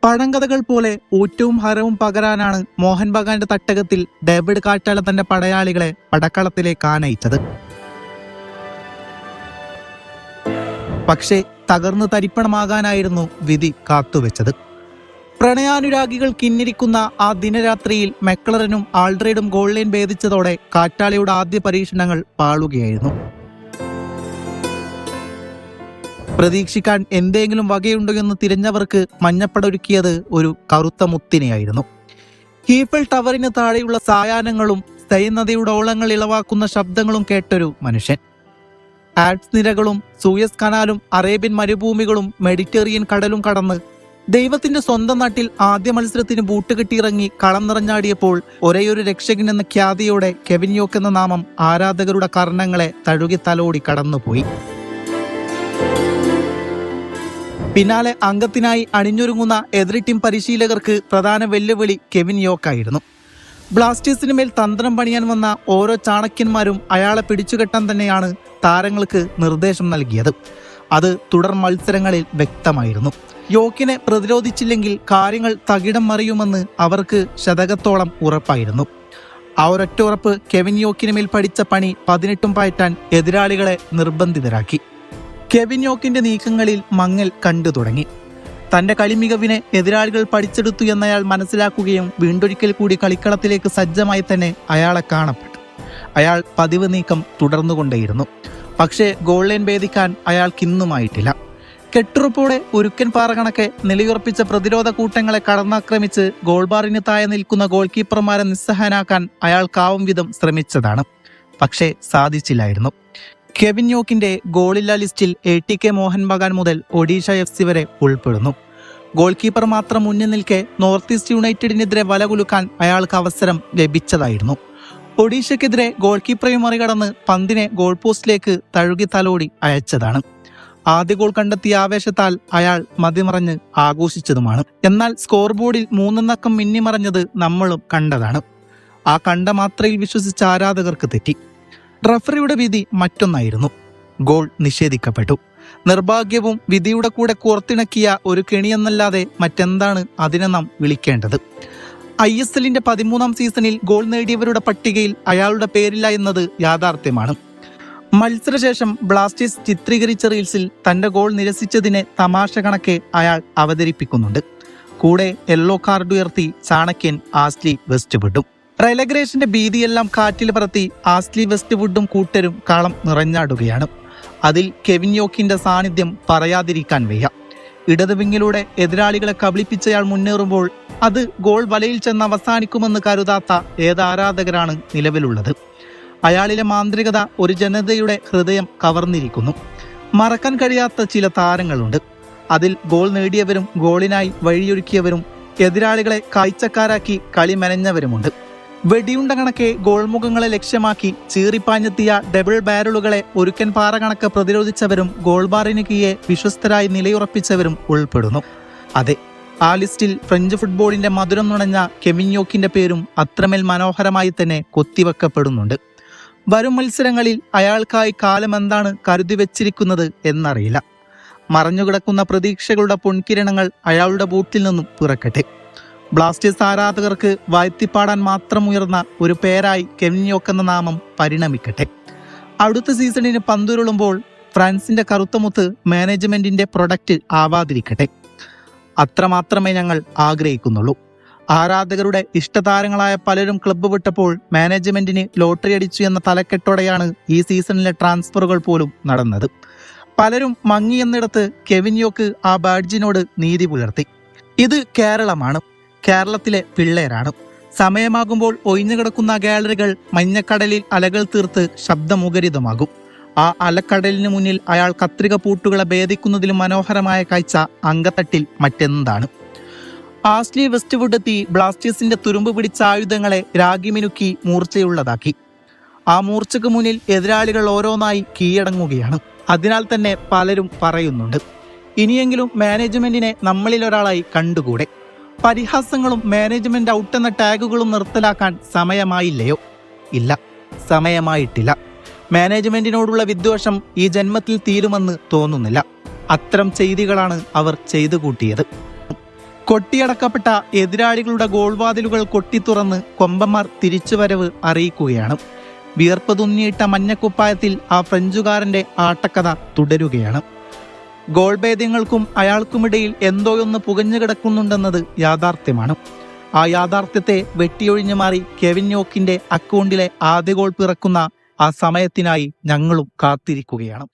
പഴങ്കഥകൾ പോലെ ഊറ്റവും ഹരവും പകരാനാണ് Mohan ബഗാന്റെ തട്ടകത്തിൽ David Catala തന്റെ പടയാളികളെ പടക്കളത്തിലേക്ക് ആനയിച്ചത്. പക്ഷേ തകർന്നു തരിപ്പണമാകാനായിരുന്നു വിധി കാത്തുവെച്ചത്. പ്രണയാനുരാഗികൾ കിന്നിരിക്കുന്ന ആ ദിനരാത്രിയിൽ മെക്ലറനും ആൾഡ്രേഡും ഗോൾ ലൈൻ ഭേദിച്ചതോടെ കാറ്റാലയുടെ ആദ്യ പരീക്ഷണങ്ങൾ പാളുകയായിരുന്നു. പ്രതീക്ഷിക്കാൻ എന്തെങ്കിലും വകയുണ്ടോ എന്ന് തിരഞ്ഞവർക്ക് മഞ്ഞപ്പടൊരുക്കിയത് ഒരു കറുത്ത മുത്തിനെയായിരുന്നു. ഹീഫൽ ടവറിന് താഴെയുള്ള സായാഹ്നങ്ങളും സെയ്ൻ നദിയുടെ ഓളങ്ങൾ ഇളവാക്കുന്ന ശബ്ദങ്ങളും കേട്ടൊരു മനുഷ്യൻ. ആൽപ്സ് നിരകളും സൂയസ് കനാലും അറേബ്യൻ മരുഭൂമികളും മെഡിറ്ററേനിയൻ കടലും കടന്ന് ദൈവത്തിന്റെ സ്വന്തം നാട്ടിൽ ആദ്യ മത്സരത്തിന് ബൂട്ട് കെട്ടിയിറങ്ങി കളം നിറഞ്ഞാടിയപ്പോൾ ഒരേയൊരു രക്ഷകൻ എന്ന ഖ്യാതിയോടെ കെവിൻ യോക്ക് എന്ന നാമം ആരാധകരുടെ കർണങ്ങളെ തഴുകി തലോടി കടന്നുപോയി. പിന്നാലെ അംഗത്തിനായി അണിഞ്ഞൊരുങ്ങുന്ന എതിർ ടീം പരിശീലകർക്ക് പ്രധാന വെല്ലുവിളി കെവിൻ യോക്കായിരുന്നു. ബ്ലാസ്റ്റേഴ്സിന് മേൽ തന്ത്രം പണിയാൻ വന്ന ഓരോ ചാണക്യന്മാരും അയാളെ പിടിച്ചുകെട്ടാൻ തന്നെയാണ് താരങ്ങൾക്ക് നിർദ്ദേശം നൽകിയത്. അത് തുടർ മത്സരങ്ങളിൽ വ്യക്തമായിരുന്നു. യോക്കിനെ പ്രതിരോധിച്ചില്ലെങ്കിൽ കാര്യങ്ങൾ തകിടം മറിയുമെന്ന് അവർക്ക് ശതകത്തോളം ഉറപ്പായിരുന്നു. ആ ഒരൊറ്റ ഉറപ്പ് കെവിൻ യോക്കിന് മേൽ പഠിച്ച പണി 18 പയറ്റാൻ എതിരാളികളെ നിർബന്ധിതരാക്കി. കെവിൻ യോക്കിന്റെ നീക്കങ്ങളിൽ മങ്ങൽ കണ്ടു തുടങ്ങി. തന്റെ കളിമികവിനെ എതിരാളികൾ പഠിച്ചെടുത്തു എന്നയാൾ മനസ്സിലാക്കുകയും വീണ്ടൊരിക്കൽ കൂടി കളിക്കളത്തിലേക്ക് സജ്ജമായി തന്നെ അയാളെ കാണപ്പെട്ടു. അയാൾ പതിവ് നീക്കം തുടർന്നുകൊണ്ടേയിരുന്നു. പക്ഷേ ഗോൾ ലൈൻ ഭേദിക്കാൻ അയാൾക്കിന്നുമായിട്ടില്ല. കെട്ടുറപ്പോടെ ഉരുക്കൻ പാറ കണക്കെ നിലയുറപ്പിച്ച പ്രതിരോധ കൂട്ടങ്ങളെ കടന്നാക്രമിച്ച് ഗോൾ ബാറിന് താഴെ നിൽക്കുന്ന ഗോൾ കീപ്പർമാരെ നിസ്സഹായനാക്കാൻ അയാൾക്കാവും വിധം ശ്രമിച്ചതാണ്. പക്ഷേ സാധിച്ചില്ലായിരുന്നു. കെവിൻ യോക്കിന്റെ ഗോളില്ല ലിസ്റ്റിൽ ATK മോഹൻ ബഗാൻ മുതൽ ഒഡീഷ FC വരെ ഉൾപ്പെടുന്നു. ഗോൾ കീപ്പർ മാത്രം മുന്നിൽ നിൽക്കെ നോർത്ത് ഈസ്റ്റ് യുണൈറ്റഡിനെതിരെ വലകുലുക്കാൻ അയാൾക്ക് അവസരം ലഭിച്ചതായിരുന്നു. ഒഡീഷയ്ക്കെതിരെ ഗോൾ കീപ്പറെ മറികടന്ന് പന്തിനെ ഗോൾ പോസ്റ്റിലേക്ക് തഴുകി തലോടി അയച്ചതാണ്. ആദ്യ ഗോൾ കണ്ടെത്തിയ ആവേശത്താൽ അയാൾ മതിമറഞ്ഞ് ആഘോഷിച്ചതുമാണ്. എന്നാൽ സ്കോർ ബോർഡിൽ 3 അക്കം മിന്നിമറഞ്ഞത് നമ്മളും കണ്ടതാണ്. ആ കണ്ട മാത്രയിൽ വിശ്വസിച്ച ആരാധകർക്ക് തെറ്റി. റഫറിയുടെ വിധി മറ്റൊന്നായിരുന്നു. ഗോൾ നിഷേധിക്കപ്പെട്ടു. നിർഭാഗ്യവും വിധിയുടെ കൂടെ കോർത്തിണക്കിയ ഒരു കെണിയെന്നല്ലാതെ മറ്റെന്താണ് അതിനെ നാം വിളിക്കേണ്ടത്? ISLന്റെ 13ാം സീസണിൽ ഗോൾ നേടിയവരുടെ പട്ടികയിൽ അയാളുടെ പേരില്ല എന്നത് യാഥാർത്ഥ്യമാണ്. മത്സരശേഷം ബ്ലാസ്റ്റേഴ്സ് ചിത്രീകരിച്ച റീൽസിൽ തന്റെ ഗോൾ നിരസിച്ചതിനെ തമാശ കണക്കെ അയാൾ അവതരിപ്പിക്കുന്നുണ്ട്. കൂടെ യെല്ലോ കാർഡ് ഉയർത്തി ചാണക്യൻ ആസ്ലി വെസ്റ്റ്വുഡും. റെലഗ്രേഷന്റെ ഭീതിയെല്ലാം കാറ്റിൽ പറത്തി ആസ്ലി വെസ്റ്റ്വുഡും കൂട്ടരും കളം നിറഞ്ഞാടുകയാണ്. അതിൽ കെവിൻ യോക്കിന്റെ സാന്നിധ്യം പറയാതിരിക്കാൻ വയ്യ. ഇടത് വിങ്ങിലൂടെ എതിരാളികളെ കബളിപ്പിച്ചയാൾ മുന്നേറുമ്പോൾ അത് ഗോൾ വലയിൽ ചെന്ന് അവസാനിക്കുമെന്ന് കരുതാത്ത ഏതാരാധകരാണ് നിലവിലുള്ളത്. അയാളിലെ മാന്ത്രികത ഒരു ജനതയുടെ ഹൃദയം കവർന്നിരിക്കുന്നു. മറക്കാൻ കഴിയാത്ത ചില താരങ്ങളുണ്ട്. അതിൽ ഗോൾ നേടിയവരും ഗോളിനായി വഴിയൊരുക്കിയവരും എതിരാളികളെ കാഴ്ചക്കാരാക്കി കളി മെനഞ്ഞവരുമുണ്ട്. വെടിയുണ്ട കണക്കെ ഗോൾമുഖങ്ങളെ ലക്ഷ്യമാക്കി ചീറിപ്പാഞ്ഞെത്തിയ ഡബിൾ ബാരലുകളെ ഒരുക്കൻ പാറ കണക്ക് പ്രതിരോധിച്ചവരും ഗോൾ ബാറിന് കീഴെ വിശ്വസ്തരായി നിലയുറപ്പിച്ചവരും ഉൾപ്പെടുന്നു. അതെ, ആ ലിസ്റ്റിൽ ഫ്രഞ്ച് ഫുട്ബോളിന്റെ മധുരം നുണഞ്ഞ കെവിൻ യോക്കിന്റെ പേരും അത്രമേൽ മനോഹരമായി തന്നെ കൊത്തിവെക്കപ്പെടുന്നുണ്ട്. വരും മത്സരങ്ങളിൽ അയാൾക്കായി കാലം എന്താണ് കരുതി വെച്ചിരിക്കുന്നത് എന്നറിയില്ല. മറഞ്ഞുകിടക്കുന്ന പ്രതീക്ഷകളുടെ പൊൻകിരണങ്ങൾ അയാളുടെ ബൂട്ടിൽ നിന്നും പിറക്കട്ടെ. ബ്ലാസ്റ്റേഴ്സ് ആരാധകർക്ക് വാഴ്ത്തിപ്പാടാൻ മാത്രം ഉയർന്ന ഒരു പേരായി കെവിൻ യോക്ക് എന്ന നാമം പരിണമിക്കട്ടെ. അടുത്ത സീസണിന് പന്തുരുളുമ്പോൾ ഫ്രാൻസിന്റെ കറുത്തമുത്ത് മാനേജ്മെന്റിന്റെ പ്രൊഡക്റ്റ് ആവാതിരിക്കട്ടെ. അത്രമാത്രമേ ഞങ്ങൾ ആഗ്രഹിക്കുന്നുള്ളൂ. ആരാധകരുടെ ഇഷ്ടതാരങ്ങളായ പലരും ക്ലബ്ബ് വിട്ടപ്പോൾ മാനേജ്മെന്റിന് ലോട്ടറി അടിച്ചു എന്ന തലക്കെട്ടോടെയാണ് ഈ സീസണിലെ ട്രാൻസ്ഫറുകൾ പോലും നടന്നത്. പലരും മങ്ങിയെന്നിടത്ത് കെവിൻ യോക്ക് ആ ബാഡ്ജിനോട് നീതി പുലർത്തി. ഇത് കേരളമാണ്. കേരളത്തിലെ പിള്ളേരാണ്. സമയമാകുമ്പോൾ ഒഴിഞ്ഞുകിടക്കുന്ന ഗാലറികൾ മഞ്ഞക്കടലിൽ അലകൾ തീർത്ത് ശബ്ദമുഖരിതമാകും. ആ അലക്കടലിന് മുന്നിൽ അയാൾ കത്രിക പൂട്ടുകളെ ഭേദിക്കുന്നതിലും മനോഹരമായ കാഴ്ച അങ്കത്തട്ടിൽ മറ്റെന്താണ്? ആസ്ലി വെസ്റ്റ്വുഡ് എത്തി ബ്ലാസ്റ്റേഴ്സിന്റെ തുരുമ്പ് പിടിച്ച ആയുധങ്ങളെ രാഗിമിനുക്കി മൂർച്ചയുള്ളതാക്കി. ആ മൂർച്ചയ്ക്ക് മുന്നിൽ എതിരാളികൾ ഓരോന്നായി കീഴടങ്ങുകയാണ്. അതിനാൽ തന്നെ പലരും പറയുന്നുണ്ട്, ഇനിയെങ്കിലും മാനേജ്മെന്റിനെ നമ്മളിൽ ഒരാളായി കണ്ടുകൂടെ? പരിഹാസങ്ങളും മാനേജ്മെന്റ് ഔട്ടെന്ന ടാഗുകളും നിർത്തലാക്കാൻ സമയമായില്ലയോ? ഇല്ല, സമയമായിട്ടില്ല. മാനേജ്മെന്റിനോടുള്ള വിദ്വേഷം ഈ ജന്മത്തിൽ തീരുമെന്ന് തോന്നുന്നില്ല. അത്തരം ചെയ്തികളാണ് അവർ ചെയ്തു കൂട്ടിയത്. കൊട്ടിയടക്കപ്പെട്ട എതിരാളികളുടെ ഗോൾവാതിലുകൾ കൊട്ടിത്തുറന്ന് കൊമ്പന്മാർ തിരിച്ചുവരവ് അറിയിക്കുകയാണ്. വിയർപ്പ് തുന്നിയിട്ട മഞ്ഞക്കുപ്പായത്തിൽ ആ ഫ്രഞ്ചുകാരന്റെ ആട്ടക്കഥ തുടരുകയാണ്. ഗോൾ ഭേദ്യങ്ങൾക്കും അയാൾക്കുമിടയിൽ എന്തോയൊന്ന് പുകഞ്ഞു കിടക്കുന്നുണ്ടെന്നത് യാഥാർത്ഥ്യമാണ്. ആ യാഥാർത്ഥ്യത്തെ വെട്ടിയൊഴിഞ്ഞു മാറി കെവിൻ യോക്കിന്റെ അക്കൗണ്ടിലെ ആദ്യ ഗോൾ പിറക്കുന്ന ആ സമയത്തിനായി ഞങ്ങളും കാത്തിരിക്കുകയാണ്.